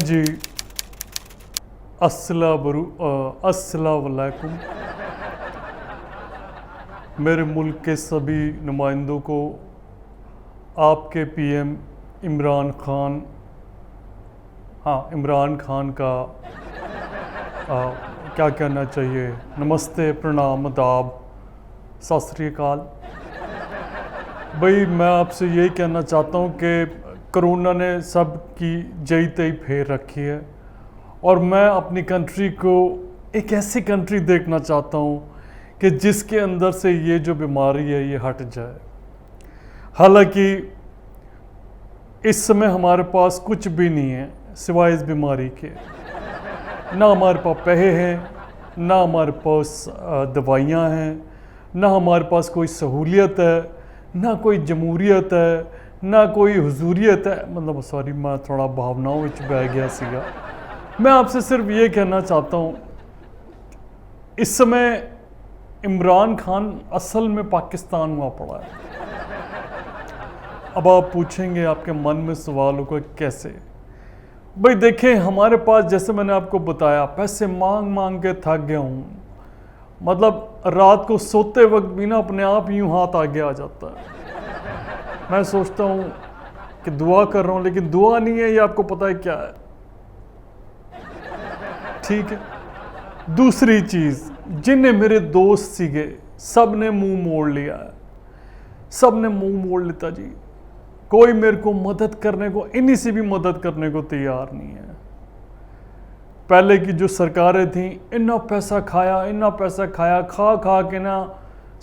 जी, अस्सलाम वालेकुम। मेरे मुल्क के सभी नुमाइंदों को आपके पीएम इमरान खान का क्या कहना चाहिए, नमस्ते, प्रणाम, आदाब, सत श्री अकाल। भाई मैं आपसे यही कहना चाहता हूँ कि कोरोना ने सब की जई तई फेर रखी है और मैं अपनी कंट्री को एक ऐसी कंट्री देखना चाहता हूँ कि जिसके अंदर से ये जो बीमारी है ये हट जाए। हालांकि इस समय हमारे पास कुछ भी नहीं है सिवाय इस बीमारी के। ना हमारे पास पैसे हैं, ना हमारे पास दवाइयाँ हैं, ना हमारे पास कोई सहूलियत है, ना कोई जमहूरियत है, ना कोई हुजूरियत है। मतलब सॉरी, मैं थोड़ा भावनाओं में बह गया सीगा। मैं आपसे सिर्फ ये कहना चाहता हूँ, इस समय इमरान खान असल में पाकिस्तान हुआ पड़ा है। अब आप पूछेंगे, आपके मन में सवाल होगा कैसे। भाई देखें, हमारे पास जैसे मैंने आपको बताया, पैसे मांग मांग के थक गया हूँ। मतलब रात को सोते वक्त भी ना अपने आप यूँ हाथ आगे आ जाता है। मैं सोचता हूँ कि दुआ कर रहा हूँ, लेकिन दुआ नहीं है, ये आपको पता है क्या है। ठीक है। दूसरी चीज़, जिन्हें मेरे दोस्त सीगे सब ने मुंह मोड़ लिया है, सब ने मुंह मोड़ लेता जी। कोई मेरे को मदद करने को, इन्हीं से भी मदद करने को तैयार नहीं है। पहले की जो सरकारें थीं, इतना पैसा खाया, खा खा के ना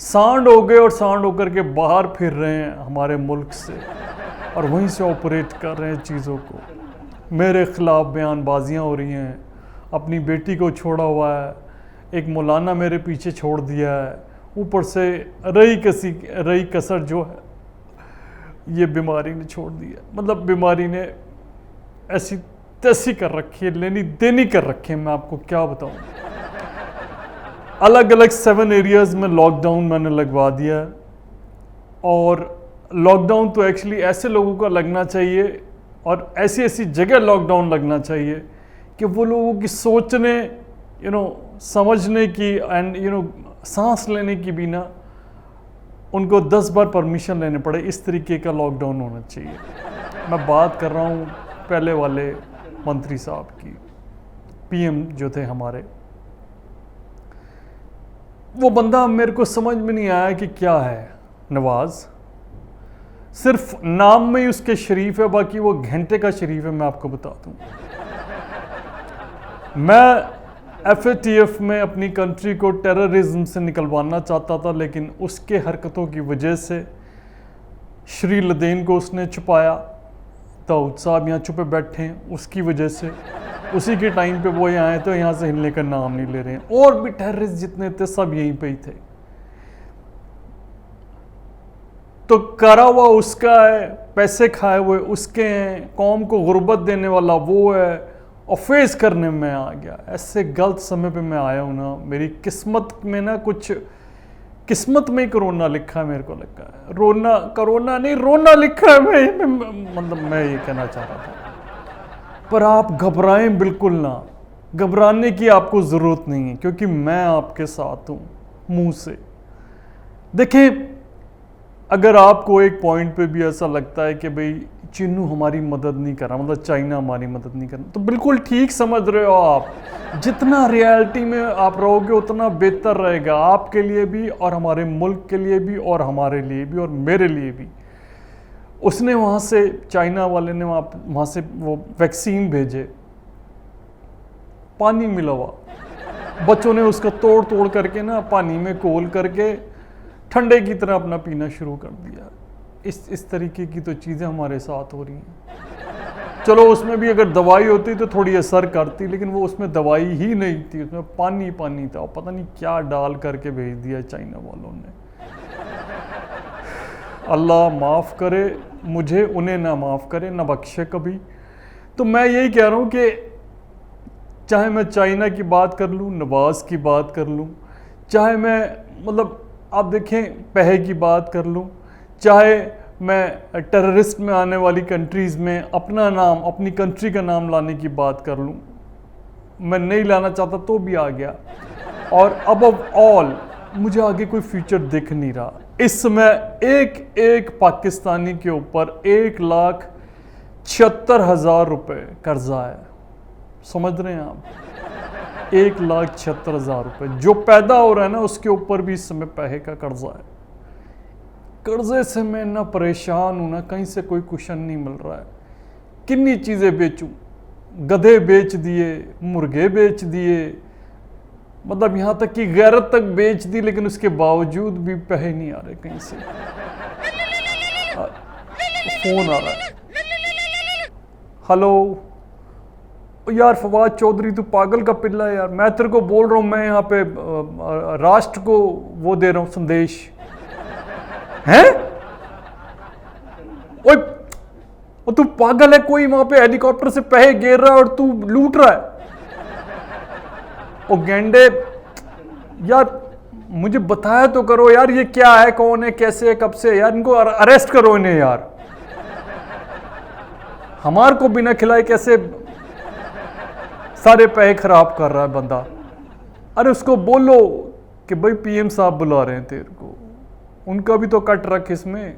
सांड हो गए और सांड होकर के बाहर फिर रहे हैं हमारे मुल्क से और वहीं से ऑपरेट कर रहे हैं चीज़ों को। मेरे ख़िलाफ़ बयानबाजियाँ हो रही हैं। अपनी बेटी को छोड़ा हुआ है, एक मौलाना मेरे पीछे छोड़ दिया है, ऊपर से रही कसर जो है ये बीमारी ने छोड़ दिया। मतलब बीमारी ने ऐसी तैसी कर रखी है, लेनी देनी कर रखी है, मैं आपको क्या बताऊं। अलग अलग 7 एरियाज़ में लॉकडाउन मैंने लगवा दिया है। और लॉकडाउन तो एक्चुअली ऐसे लोगों का लगना चाहिए और ऐसी ऐसी जगह लॉकडाउन लगना चाहिए कि वो लोगों की सोचने, समझने की एंड सांस लेने की भी ना उनको 10 बार परमिशन लेने पड़े, इस तरीके का लॉकडाउन होना चाहिए। मैं बात कर रहा हूँ पहले वाले मंत्री साहब की, पीएम जो थे हमारे। वो बंदा मेरे को समझ में नहीं आया कि क्या है नवाज। सिर्फ नाम में ही उसके शरीफ है, बाकी वो घंटे का शरीफ है। मैं आपको बता दूं, मैं FATF में अपनी कंट्री को टेररिज्म से निकलवाना चाहता था, लेकिन उसके हरकतों की वजह से श्री लदेन को उसने छुपाया। दाऊद साहब यहाँ छुपे बैठे हैं, उसकी वजह से उसी के टाइम पे वो यहाँ आए तो यहाँ से हिलने का नाम नहीं ले रहे हैं। और भी टेररिस्ट जितने थे सब यहीं पे ही थे। तो करा हुआ उसका है, पैसे खाए हुए उसके हैं, कौम को गुर्बत देने वाला वो है और फेस करने में आ गया। ऐसे गलत समय पे मैं आया हूँ ना, मेरी किस्मत में ना कुछ, किस्मत में ही कोरोना लिखा है। मेरे को लगा है कोरोना नहीं, रोना लिखा है। मतलब मैं ये कहना चाह रहा था। पर आप घबराएं बिल्कुल ना, घबराने की आपको ज़रूरत नहीं है, क्योंकि मैं आपके साथ हूँ मुंह से। देखें, अगर आपको एक पॉइंट पे भी ऐसा लगता है कि भाई चीनू हमारी मदद नहीं कर रहा, मतलब चाइना हमारी मदद नहीं कर रहा, तो बिल्कुल ठीक समझ रहे हो आप। जितना रियलिटी में आप रहोगे उतना बेहतर रहेगा आपके लिए भी और हमारे मुल्क के लिए भी और हमारे लिए भी और मेरे लिए भी। उसने वहाँ से, चाइना वाले ने वहाँ से वो वैक्सीन भेजे, पानी मिला हुआ, बच्चों ने उसका तोड़ तोड़ करके ना पानी में घोल करके ठंडे की तरह अपना पीना शुरू कर दिया। इस तरीके की तो चीज़ें हमारे साथ हो रही हैं। चलो उसमें भी अगर दवाई होती तो थोड़ी असर करती, लेकिन वो उसमें दवाई ही नहीं थी, उसमें पानी पानी था। पता नहीं क्या डाल करके भेज दिया चाइना वालों ने। अल्लाह माफ़ करे मुझे, उन्हें ना माफ़ करे, ना बख्शे कभी। तो मैं यही कह रहा हूँ कि चाहे मैं चाइना की बात कर लूँ, नवाज़ की बात कर लूँ, चाहे मैं, मतलब आप देखें, पैसे की बात कर लूँ, चाहे मैं टेररिस्ट में आने वाली कंट्रीज़ में अपना नाम, अपनी कंट्री का नाम लाने की बात कर लूँ, मैं नहीं लाना चाहता तो भी आ गया। और अबव ऑल मुझे आगे कोई फ्यूचर दिख नहीं रहा। इस समय एक एक पाकिस्तानी के ऊपर 1,76,000 रुपये कर्जा है। समझ रहे हैं आप? 1,76,000 रुपये जो पैदा हो रहा है ना, उसके ऊपर भी इस समय पैसे का कर्जा है। कर्जे से मैं ना परेशान हूं ना, कहीं से कोई कुशन नहीं मिल रहा है। कितनी चीज़ें बेचूं, गधे बेच दिए, मुर्गे बेच दिए, मतलब यहाँ तक कि गैरत तक बेच दी, लेकिन उसके बावजूद भी पैसे नहीं आ रहे कहीं से। फोन आ रहा है। हेलो यार फवाद चौधरी, तू पागल का पिल्ला है यार। मैं तेरे को बोल रहा हूँ, मैं यहाँ पे राष्ट्र को वो दे रहा हूँ संदेश। हैं? ओए, तू पागल है? कोई वहां पे हेलीकॉप्टर से पैसे गिर रहा है और तू लूट रहा है? ओ गेंडे यार, मुझे बताया तो करो यार, ये क्या है, कौन है, कैसे है, कब से यार? इनको अरेस्ट करो इन्हें यार। हमार को बिना खिलाए कैसे सारे पैसे खराब कर रहा है बंदा। अरे उसको बोलो कि भाई पीएम साहब बुला रहे हैं तेरे को, उनका भी तो कट रख इसमें,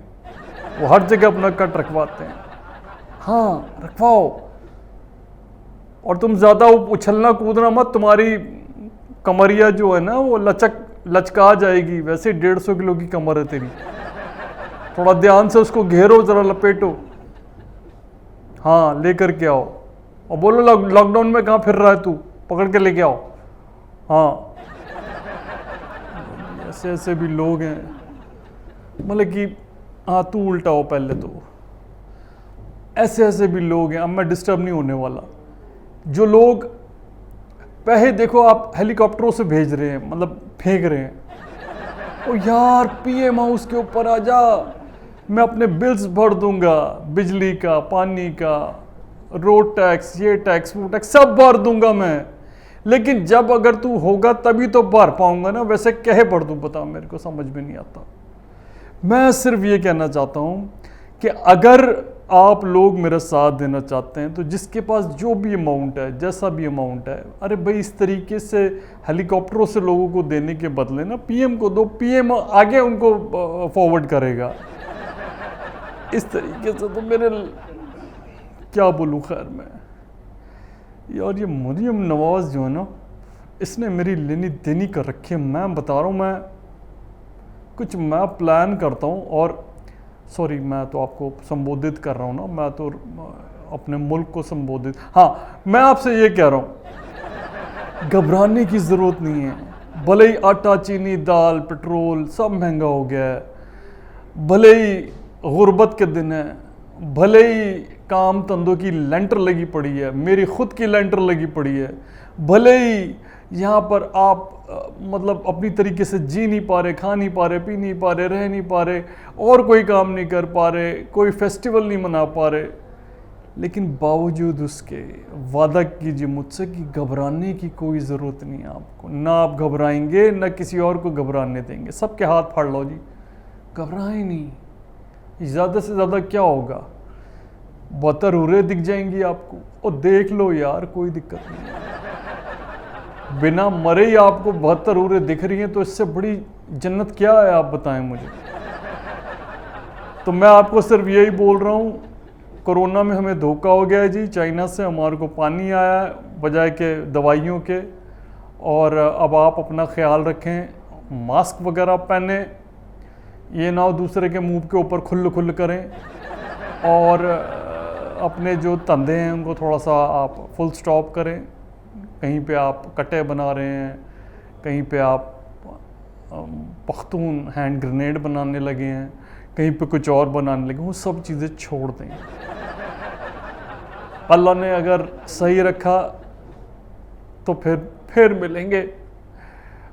वो हर जगह अपना कट रखवाते हैं। हाँ रखवाओ, और तुम ज्यादा उछलना कूदना मत, तुम्हारी कमरिया जो है ना वो लचका जाएगी। वैसे 150 किलो की कमर है तेरी, थोड़ा ध्यान से उसको घेरो, जरा लपेटो। हाँ लेकर के आओ, और बोलो लॉकडाउन में कहाँ फिर रहा है तू, पकड़ के लेके आओ। हाँ ऐसे ऐसे भी लोग हैं, मतलब कि हाँ तू उल्टा हो पहले तो। ऐसे ऐसे भी लोग हैं। अब मैं डिस्टर्ब नहीं होने वाला। जो लोग पैसे देखो आप हेलीकॉप्टरों से भेज रहे हैं, मतलब फेंक रहे हैं, ओ यार पीएम हाउस के ऊपर आ जा, मैं अपने बिल्स भर दूंगा, बिजली का, पानी का, रोड टैक्स, ये टैक्स, वो टैक्स सब भर दूंगा मैं। लेकिन जब अगर तू होगा तभी तो भर पाऊंगा ना, वैसे कहे भर दूं बता, मेरे को समझ में नहीं आता। मैं सिर्फ ये कहना चाहता हूँ कि अगर आप लोग मेरा साथ देना चाहते हैं तो जिसके पास जो भी अमाउंट है, जैसा भी अमाउंट है, अरे भाई इस तरीके से हेलीकॉप्टरों से लोगों को देने के बदले ना पीएम को दो, पीएम आगे उनको फॉरवर्ड करेगा। इस तरीके से तो मेरे क्या बोलूँ। खैर मैं यार, ये मरियम नवाज जो है ना, इसने मेरी लेनी देनी कर रखी है। मैं बता रहा हूँ, मैं प्लान करता हूँ, और सॉरी मैं तो आपको संबोधित कर रहा हूँ ना, मैं तो अपने मुल्क को संबोधित। हाँ मैं आपसे ये कह रहा हूँ, घबराने की ज़रूरत नहीं है। भले ही आटा, चीनी, दाल, पेट्रोल सब महंगा हो गया है, भले ही गुर्बत के दिन है, भले ही काम धंधों की लेंटर लगी पड़ी है, मेरी खुद की लेंटर लगी पड़ी है, भले ही यहाँ पर आप मतलब अपनी तरीके से जी नहीं पा रहे, खा नहीं पा रहे, पी नहीं पा रहे, रह नहीं पा रहे, और कोई काम नहीं कर पा रहे, कोई फेस्टिवल नहीं मना पा रहे, लेकिन बावजूद उसके वादा कीजिए मुझसे कि घबराने की कोई ज़रूरत नहीं है आपको। ना आप घबराएंगे, ना किसी और को घबराने देंगे। सबके हाथ फाड़ लो जी, घबराएं नहीं। ज़्यादा से ज़्यादा क्या होगा, 72 उरे दिख जाएंगी आपको, और देख लो यार, कोई दिक्कत नहीं। बिना मरे ही आपको 72 उरे दिख रही हैं, तो इससे बड़ी जन्नत क्या है आप बताएं मुझे। तो मैं आपको सिर्फ यही बोल रहा हूँ, कोरोना में हमें धोखा हो गया है जी। चाइना से हमारे को पानी आया है बजाय के दवाइयों के, और अब आप अपना ख्याल रखें, मास्क वगैरह पहने, ये ना हो दूसरे के मुंह के ऊपर खुल करें, और अपने जो धंधे हैं उनको थोड़ा सा आप फुल स्टॉप करें। कहीं पे आप कटे बना रहे हैं, कहीं पे आप पख्तून हैंड ग्रेनेड बनाने लगे हैं, कहीं पे कुछ और बनाने लगे, वो सब चीज़ें छोड़ दें। अल्लाह ने अगर सही रखा तो फिर मिलेंगे।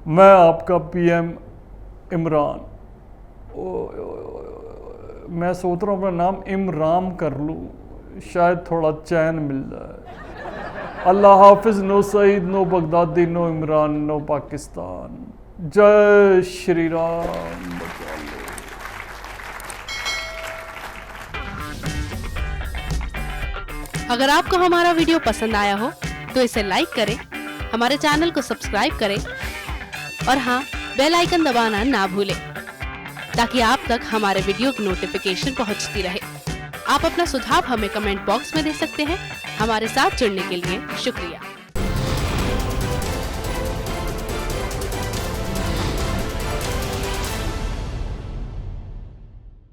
मैं आपका पीएम इमरान, मैं सोच रहा हूँ अपना नाम इमरान कर लूँ, शायद थोड़ा चैन मिल जाए। अल्लाह हाफिज़। No Saeed, no Baghdadi, no Imran, no Pakistan. जय श्री राम। अगर आपको हमारा वीडियो पसंद आया हो तो इसे लाइक करें, हमारे चैनल को सब्सक्राइब करें और हाँ, बेल आइकन दबाना ना भूलें ताकि आप तक हमारे वीडियो की नोटिफिकेशन पहुंचती रहे। आप अपना सुझाव हमें कमेंट बॉक्स में दे सकते हैं। हमारे साथ जुड़ने के लिए शुक्रिया।